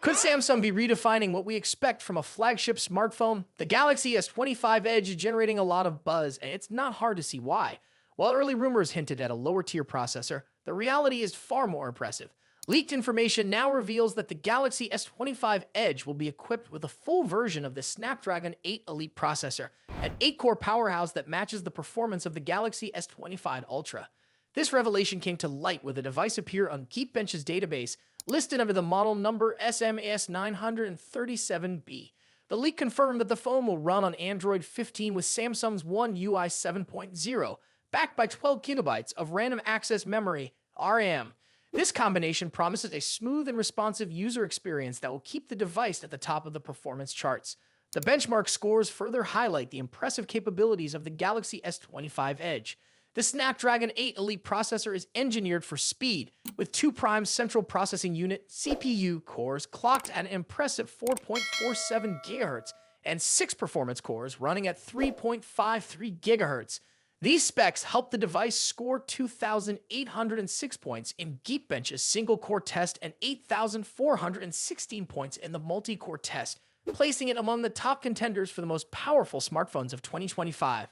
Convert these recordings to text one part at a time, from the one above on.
Could Samsung be redefining what we expect from a flagship smartphone? The Galaxy S25 Edge is generating a lot of buzz, and it's not hard to see why. While early rumors hinted at a lower tier processor, the reality is far more impressive. Leaked information now reveals that the Galaxy S25 Edge will be equipped with a full version of the Snapdragon 8 Elite processor, an 8-core powerhouse that matches the performance of the Galaxy S25 Ultra. This revelation came to light with the device appear on Geekbench's database, listed under the model number SMS937B. The leak confirmed that the phone will run on Android 15 with Samsung's One UI 7.0, backed by 12 gigabytes of random access memory, RAM. This combination promises a smooth and responsive user experience that will keep the device at the top of the performance charts. The benchmark scores further highlight the impressive capabilities of the Galaxy S25 Edge. The Snapdragon 8 Elite processor is engineered for speed, with 2 prime central processing unit CPU cores clocked at an impressive 4.47 GHz and 6 performance cores running at 3.53 GHz. These specs help the device score 2,806 points in Geekbench's single-core test and 8,416 points in the multi-core test, placing it among the top contenders for the most powerful smartphones of 2025.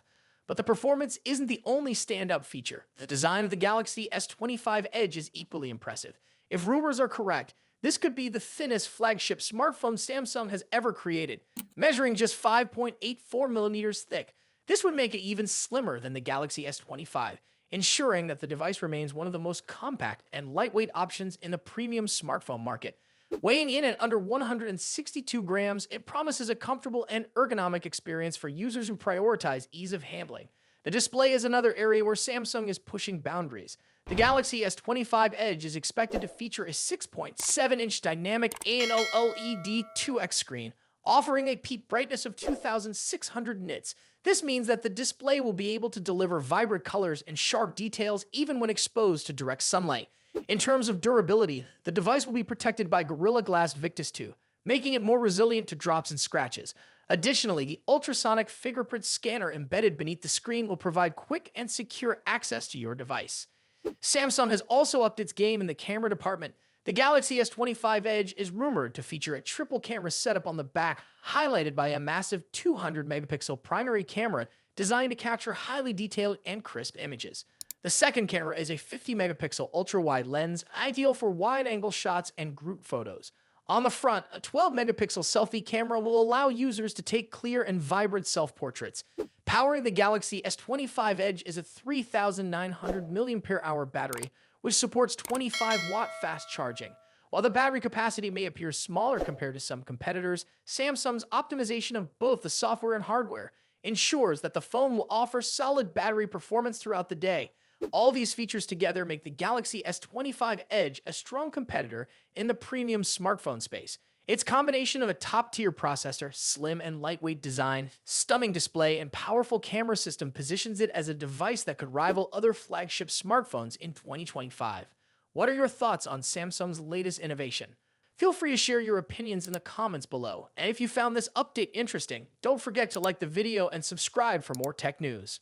But the performance isn't the only standout feature. The design of the Galaxy S25 Edge is equally impressive. If rumors are correct, this could be the thinnest flagship smartphone Samsung has ever created, measuring just 5.84 millimeters thick. This would make it even slimmer than the Galaxy S25, ensuring that the device remains one of the most compact and lightweight options in the premium smartphone market. Weighing in at under 162 grams, it promises a comfortable and ergonomic experience for users who prioritize ease of handling. The display is another area where Samsung is pushing boundaries. The Galaxy S25 Edge is expected to feature a 6.7-inch dynamic AMOLED 2X screen, offering a peak brightness of 2,600 nits. This means that the display will be able to deliver vibrant colors and sharp details even when exposed to direct sunlight. In terms of durability, the device will be protected by Gorilla Glass Victus 2, making it more resilient to drops and scratches. Additionally, the ultrasonic fingerprint scanner embedded beneath the screen will provide quick and secure access to your device. Samsung has also upped its game in the camera department. The Galaxy S25 Edge is rumored to feature a triple camera setup on the back, highlighted by a massive 200-megapixel primary camera designed to capture highly detailed and crisp images. The second camera is a 50-megapixel ultra-wide lens, ideal for wide-angle shots and group photos. On the front, a 12-megapixel selfie camera will allow users to take clear and vibrant self-portraits. Powering the Galaxy S25 Edge is a 3,900 mAh battery, which supports 25-watt fast charging. While the battery capacity may appear smaller compared to some competitors, Samsung's optimization of both the software and hardware ensures that the phone will offer solid battery performance throughout the day. All these features together make the Galaxy S25 Edge a strong competitor in the premium smartphone space. Its combination of a top-tier processor, slim and lightweight design, stunning display, and powerful camera system positions it as a device that could rival other flagship smartphones in 2025. What are your thoughts on Samsung's latest innovation? Feel free to share your opinions in the comments below. And if you found this update interesting, don't forget to like the video and subscribe for more tech news.